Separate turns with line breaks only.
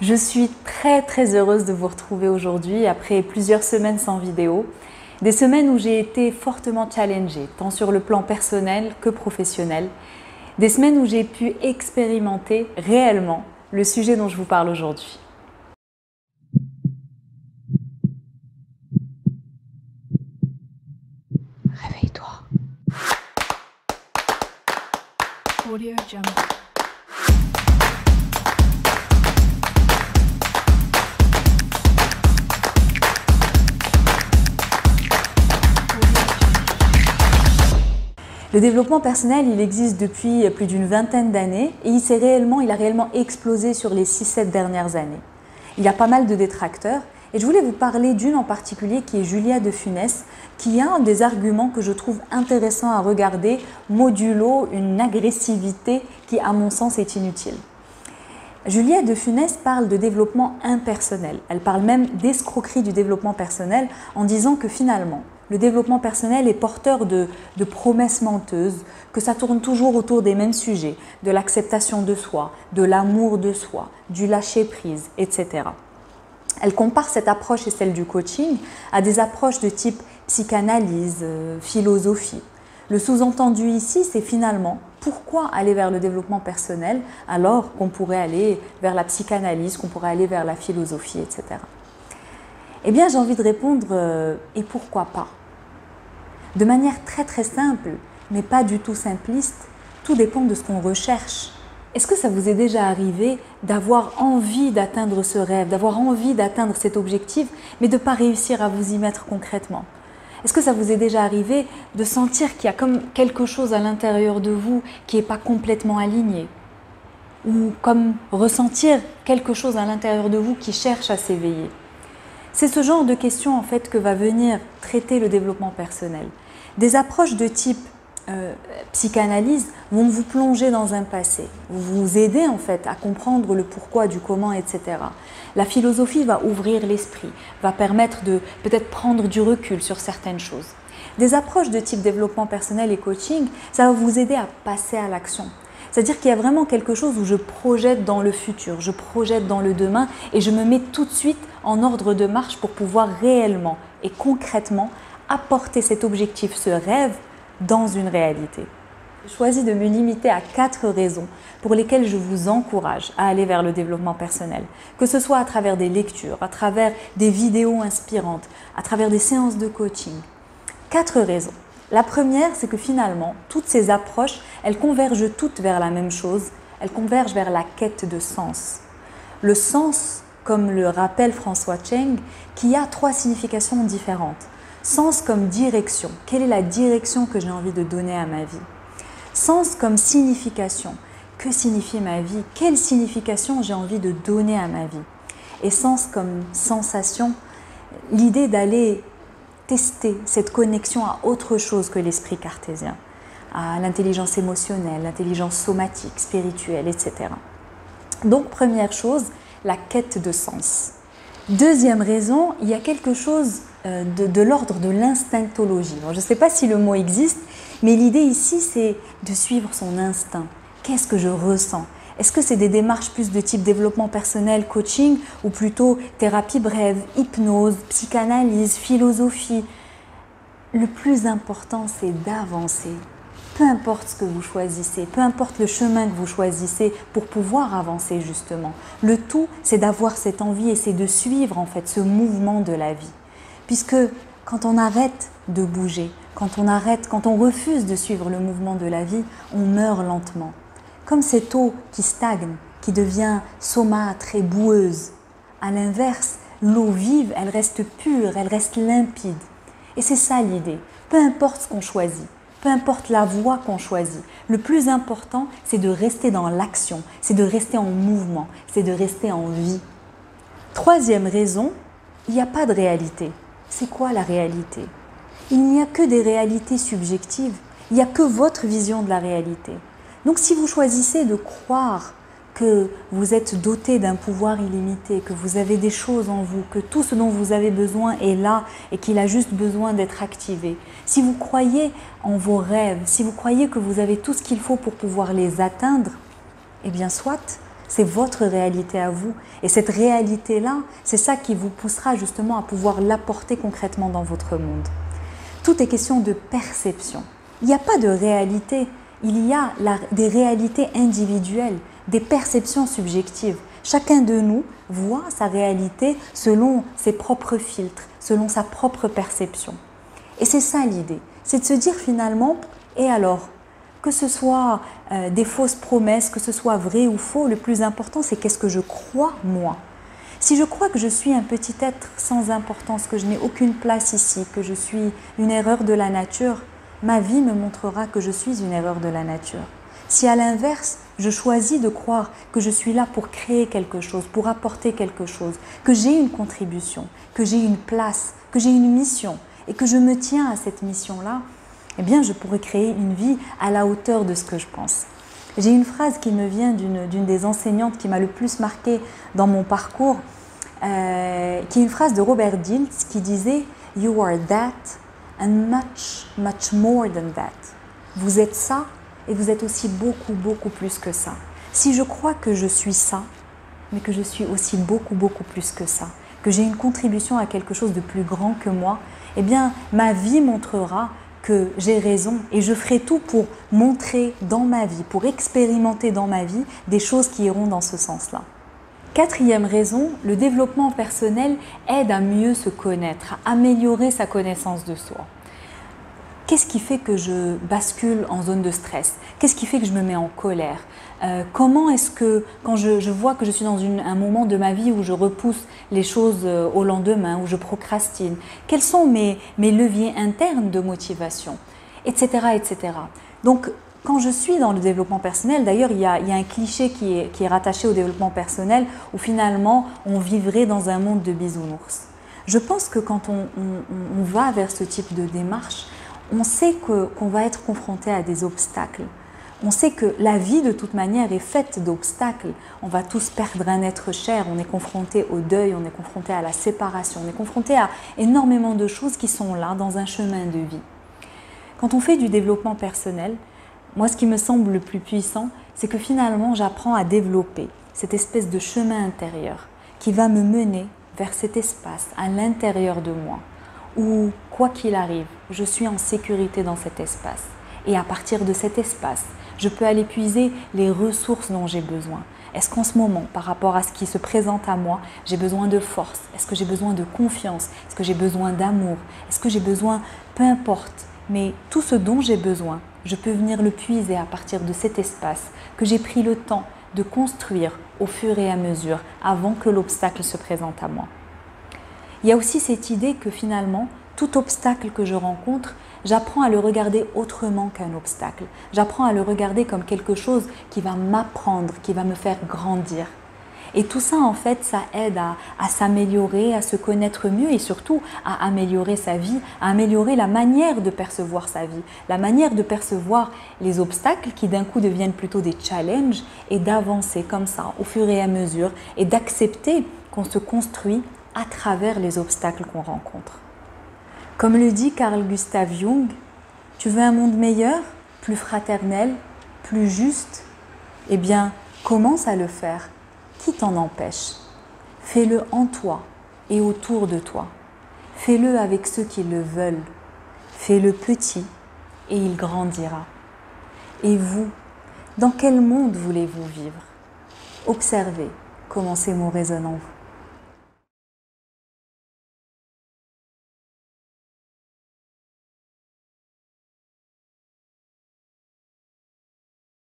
Je suis très heureuse de vous retrouver aujourd'hui après plusieurs semaines sans vidéo. Des semaines où j'ai été fortement challengée, tant sur le plan personnel que professionnel. Des semaines où j'ai pu expérimenter réellement le sujet dont je vous parle aujourd'hui. Réveille-toi. Audio Jungle. Le développement personnel, il existe depuis plus d'une vingtaine d'années et il a réellement explosé sur les 6-7 dernières années. Il y a pas mal de détracteurs et je voulais vous parler d'une en particulier qui est Julia de Funès, qui a un des arguments que je trouve intéressant à regarder, modulo une agressivité qui, à mon sens, est inutile. Julia de Funès parle de développement impersonnel. Elle parle même d'escroquerie du développement personnel en disant que finalement, le développement personnel est porteur de promesses menteuses, que ça tourne toujours autour des mêmes sujets, de l'acceptation de soi, de l'amour de soi, du lâcher-prise, etc. Elle compare cette approche et celle du coaching à des approches de type psychanalyse, philosophie. Le sous-entendu ici, c'est finalement pourquoi aller vers le développement personnel alors qu'on pourrait aller vers la psychanalyse, qu'on pourrait aller vers la philosophie, etc. Eh bien, j'ai envie de répondre et pourquoi pas? De manière très simple, mais pas du tout simpliste, tout dépend de ce qu'on recherche. Est-ce que ça vous est déjà arrivé d'avoir envie d'atteindre ce rêve, d'avoir envie d'atteindre cet objectif, mais de ne pas réussir à vous y mettre concrètement? Est-ce que ça vous est déjà arrivé de sentir qu'il y a comme quelque chose à l'intérieur de vous qui n'est pas complètement aligné? Ou comme ressentir quelque chose à l'intérieur de vous qui cherche à s'éveiller? C'est ce genre de questions en fait que va venir traiter le développement personnel. Des approches de type psychanalyse vont vous plonger dans un passé, vous aider en fait à comprendre le pourquoi, du comment, etc. La philosophie va ouvrir l'esprit, va permettre de peut-être prendre du recul sur certaines choses. Des approches de type développement personnel et coaching, ça va vous aider à passer à l'action. C'est-à-dire qu'il y a vraiment quelque chose où je projette dans le futur, je projette dans le demain et je me mets tout de suite en ordre de marche pour pouvoir réellement et concrètement apporter cet objectif, ce rêve, dans une réalité. J'ai choisi de me limiter à 4 raisons pour lesquelles je vous encourage à aller vers le développement personnel. Que ce soit à travers des lectures, à travers des vidéos inspirantes, à travers des séances de coaching. 4 raisons. La première, c'est que finalement, toutes ces approches, elles convergent toutes vers la même chose, elles convergent vers la quête de sens. Le sens, comme le rappelle François Cheng, qui a 3 significations différentes. Sens comme direction, quelle est la direction que j'ai envie de donner à ma vie? Sens comme signification, que signifie ma vie? Quelle signification j'ai envie de donner à ma vie? Et sens comme sensation, l'idée d'aller tester cette connexion à autre chose que l'esprit cartésien, à l'intelligence émotionnelle, l'intelligence somatique, spirituelle, etc. Donc, première chose, la quête de sens. Deuxième raison, il y a quelque chose de l'ordre de l'instinctologie. Bon, je ne sais pas si le mot existe, mais l'idée ici, c'est de suivre son instinct. Qu'est-ce que je ressens? Est-ce que c'est des démarches plus de type développement personnel, coaching, ou plutôt thérapie brève, hypnose, psychanalyse, philosophie? Le plus important, c'est d'avancer. Peu importe ce que vous choisissez, peu importe le chemin que vous choisissez pour pouvoir avancer justement. Le tout, c'est d'avoir cette envie et c'est de suivre en fait ce mouvement de la vie. Puisque quand on arrête de bouger, quand on refuse de suivre le mouvement de la vie, on meurt lentement. Comme cette eau qui stagne, qui devient saumâtre et boueuse. À l'inverse, l'eau vive, elle reste pure, elle reste limpide. Et c'est ça l'idée. Peu importe ce qu'on choisit, peu importe la voie qu'on choisit, le plus important, c'est de rester dans l'action, c'est de rester en mouvement, c'est de rester en vie. Troisième raison, il n'y a pas de réalité. C'est quoi la réalité? Il n'y a que des réalités subjectives, il n'y a que votre vision de la réalité. Donc si vous choisissez de croire que vous êtes doté d'un pouvoir illimité, que vous avez des choses en vous, que tout ce dont vous avez besoin est là et qu'il a juste besoin d'être activé, si vous croyez en vos rêves, si vous croyez que vous avez tout ce qu'il faut pour pouvoir les atteindre, eh bien soit C'est votre réalité à vous. Et cette réalité-là, c'est ça qui vous poussera justement à pouvoir l'apporter concrètement dans votre monde. Tout est question de perception. Il n'y a pas de réalité, il y a des réalités individuelles, des perceptions subjectives. Chacun de nous voit sa réalité selon ses propres filtres, selon sa propre perception. Et c'est ça l'idée, c'est de se dire finalement, et alors ? Que ce soit des fausses promesses, que ce soit vrai ou faux, le plus important c'est qu'est-ce que je crois moi. Si je crois que je suis un petit être sans importance, que je n'ai aucune place ici, que je suis une erreur de la nature, ma vie me montrera que je suis une erreur de la nature. Si à l'inverse, je choisis de croire que je suis là pour créer quelque chose, pour apporter quelque chose, que j'ai une contribution, que j'ai une place, que j'ai une mission et que je me tiens à cette mission-là, eh bien, je pourrais créer une vie à la hauteur de ce que je pense. J'ai une phrase qui me vient d'une des enseignantes qui m'a le plus marquée dans mon parcours, qui est une phrase de Robert Dilts qui disait « You are that and much, much more than that ». Vous êtes ça et vous êtes aussi beaucoup, beaucoup plus que ça. Si je crois que je suis ça, mais que je suis aussi beaucoup, beaucoup plus que ça, que j'ai une contribution à quelque chose de plus grand que moi, eh bien, ma vie montrera que j'ai raison et je ferai tout pour montrer dans ma vie, pour expérimenter dans ma vie des choses qui iront dans ce sens-là. Quatrième raison, le développement personnel aide à mieux se connaître, à améliorer sa connaissance de soi. Qu'est-ce qui fait que je bascule en zone de stress? Qu'est-ce qui fait que je me mets en colère? Comment est-ce que, quand je vois que je suis dans un moment de ma vie où je repousse les choses au lendemain, où je procrastine, quels sont mes leviers internes de motivation, etc., etc. Donc, quand je suis dans le développement personnel, d'ailleurs, il y a un cliché qui est rattaché au développement personnel où finalement, on vivrait dans un monde de bisounours. Je pense que quand on va vers ce type de démarche, on sait qu'on va être confronté à des obstacles. On sait que la vie, de toute manière, est faite d'obstacles. On va tous perdre un être cher, on est confronté au deuil, on est confronté à la séparation, on est confronté à énormément de choses qui sont là dans un chemin de vie. Quand on fait du développement personnel, moi, ce qui me semble le plus puissant, c'est que finalement, j'apprends à développer cette espèce de chemin intérieur qui va me mener vers cet espace à l'intérieur de moi, où, quoi qu'il arrive, je suis en sécurité dans cet espace. Et à partir de cet espace, je peux aller puiser les ressources dont j'ai besoin. Est-ce qu'en ce moment, par rapport à ce qui se présente à moi, j'ai besoin de force? Est-ce que j'ai besoin de confiance? Est-ce que j'ai besoin d'amour? Est-ce que j'ai besoin, peu importe, mais tout ce dont j'ai besoin, je peux venir le puiser à partir de cet espace que j'ai pris le temps de construire au fur et à mesure avant que l'obstacle se présente à moi. Il y a aussi cette idée que finalement, tout obstacle que je rencontre, j'apprends à le regarder autrement qu'un obstacle. J'apprends à le regarder comme quelque chose qui va m'apprendre, qui va me faire grandir. Et tout ça, en fait, ça aide à s'améliorer, à se connaître mieux et surtout à améliorer sa vie, à améliorer la manière de percevoir sa vie, la manière de percevoir les obstacles qui d'un coup deviennent plutôt des challenges et d'avancer comme ça au fur et à mesure et d'accepter qu'on se construit à travers les obstacles qu'on rencontre. Comme le dit Carl Gustav Jung, tu veux un monde meilleur, plus fraternel, plus juste? Eh bien, commence à le faire. Qui t'en empêche? Fais-le en toi et autour de toi. Fais-le avec ceux qui le veulent. Fais-le petit et il grandira. Et vous, dans quel monde voulez-vous vivre? Observez comment ces mots résonnent en vous.